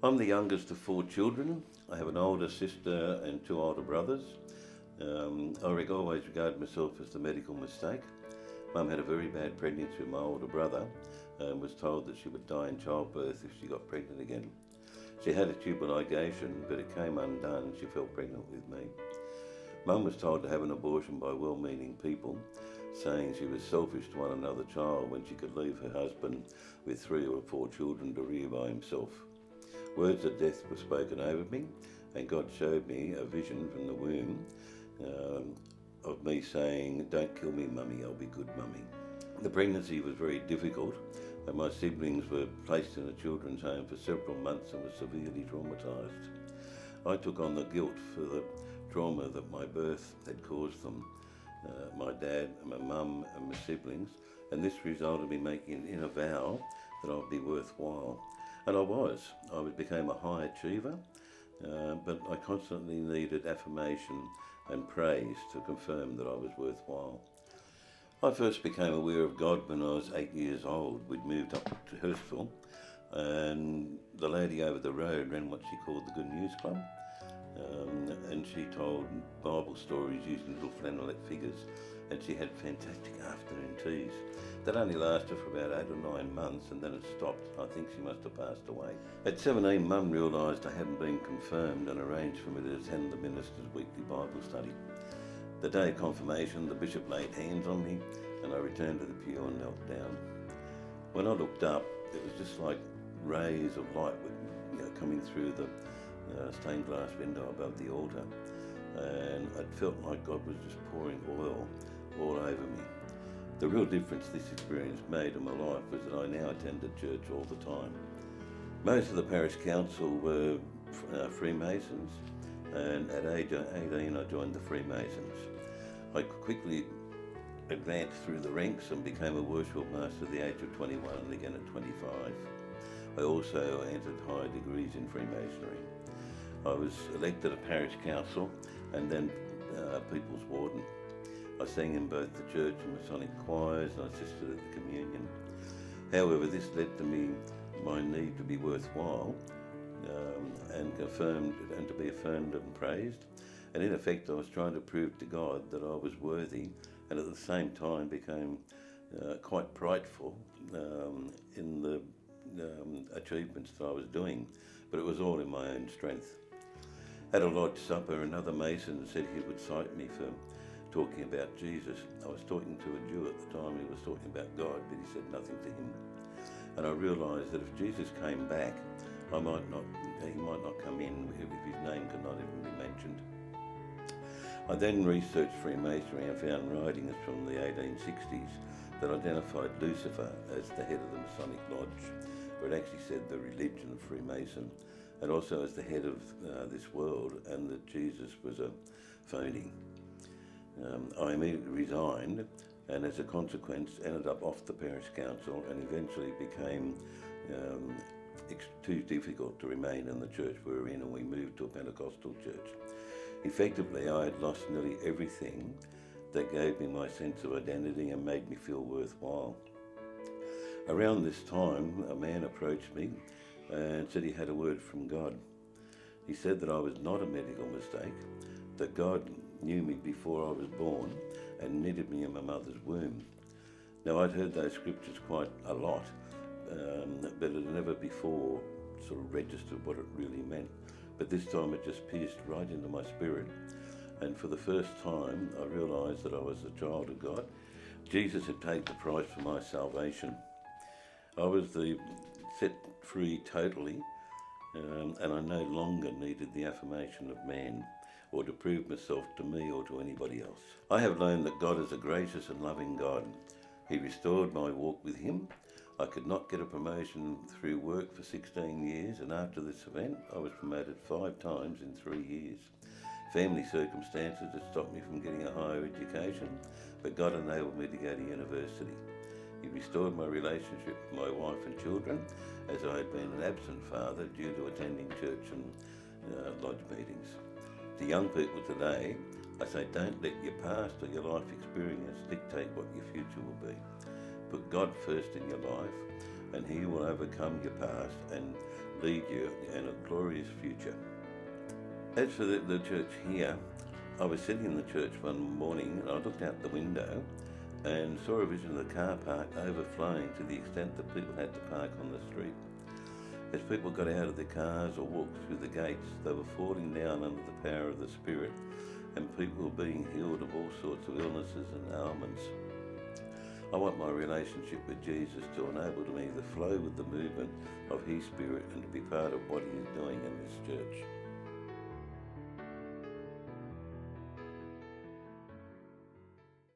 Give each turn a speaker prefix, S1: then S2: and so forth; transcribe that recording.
S1: I'm the youngest of four children. I have an older sister and two older brothers. Always regarded myself as the medical mistake. Mum had a very bad pregnancy with my older brother and was told that she would die in childbirth if she got pregnant again. She had a tubal ligation, but it came undone and she fell pregnant with me. Mum was told to have an abortion by well-meaning people, saying she was selfish to want another child when she could leave her husband with 3 or 4 children to rear by himself. Words of death were spoken over me, and God showed me a vision from the womb of me saying, "Don't kill me, Mummy, I'll be good, Mummy." The pregnancy was very difficult, and my siblings were placed in a children's home for several months and were severely traumatised. I took on the guilt for the trauma that my birth had caused them, my dad and my mum and my siblings, and this resulted in me making an inner vow that I would be worthwhile. And I was. I became a high achiever, but I constantly needed affirmation and praise to confirm that I was worthwhile. I first became aware of God when I was 8 years old. We'd moved up to Hurstville, and the lady over the road ran what she called the Good News Club, and she told Bible stories using little flannelette figures, and she had fantastic afternoon teas. That only lasted for about 8 or 9 months, and then it stopped. I think she must have passed away. At 17, Mum realised I hadn't been confirmed and arranged for me to attend the minister's weekly Bible study. The day of confirmation, the bishop laid hands on me, and I returned to the pew and knelt down. When I looked up, it was just like rays of light coming through the stained glass window above the altar, and it felt like God was just pouring oil all over me. The real difference this experience made in my life was that I now attended church all the time. Most of the parish council were Freemasons, and at age 18 I joined the Freemasons. I quickly advanced through the ranks and became a worship master at the age of 21 and again at 25. I also entered higher degrees in Freemasonry. I was elected a parish council and then people's warden. I sang in both the church and Masonic choirs, and I assisted at the communion. However, this led to my need to be worthwhile and to be affirmed and praised. And in effect, I was trying to prove to God that I was worthy, and at the same time became quite prideful in the achievements that I was doing, but it was all in my own strength. At a lodge supper, another Mason said he would cite me for talking about Jesus. I was talking to a Jew at the time. He was talking about God, but he said nothing to him. And I realised that if Jesus came back, he might not come in if his name could not even be mentioned. I then researched Freemasonry and found writings from the 1860s that identified Lucifer as the head of the Masonic Lodge, where it actually said the religion of Freemason, and also as the head of this world, and that Jesus was a phony. I immediately resigned, and as a consequence ended up off the parish council and eventually became too difficult to remain in the church we were in, and we moved to a Pentecostal church. Effectively, I had lost nearly everything that gave me my sense of identity and made me feel worthwhile. Around this time, a man approached me and said he had a word from God. He said that I was not a medical mistake, that God knew me before I was born and knitted me in my mother's womb. Now, I'd heard those scriptures quite a lot, but it had never before sort of registered what it really meant. But this time it just pierced right into my spirit. And for the first time, I realised that I was a child of God. Jesus had paid the price for my salvation. I was set free totally, and I no longer needed the affirmation of man or to prove myself to me or to anybody else. I have learned that God is a gracious and loving God. He restored my walk with him. I could not get a promotion through work for 16 years, and after this event, I was promoted 5 times in 3 years. Family circumstances had stopped me from getting a higher education, but God enabled me to go to university. He restored my relationship with my wife and children, as I had been an absent father due to attending church and lodge meetings. To young people today, I say don't let your past or your life experience dictate what your future will be. Put God first in your life and He will overcome your past and lead you in a glorious future. As for the church here, I was sitting in the church one morning and I looked out the window and saw a vision of the car park overflowing to the extent that people had to park on the street. As people got out of their cars or walked through the gates, they were falling down under the power of the Spirit, and people were being healed of all sorts of illnesses and ailments. I want my relationship with Jesus to enable me to flow with the movement of His Spirit and to be part of what He is doing in this church.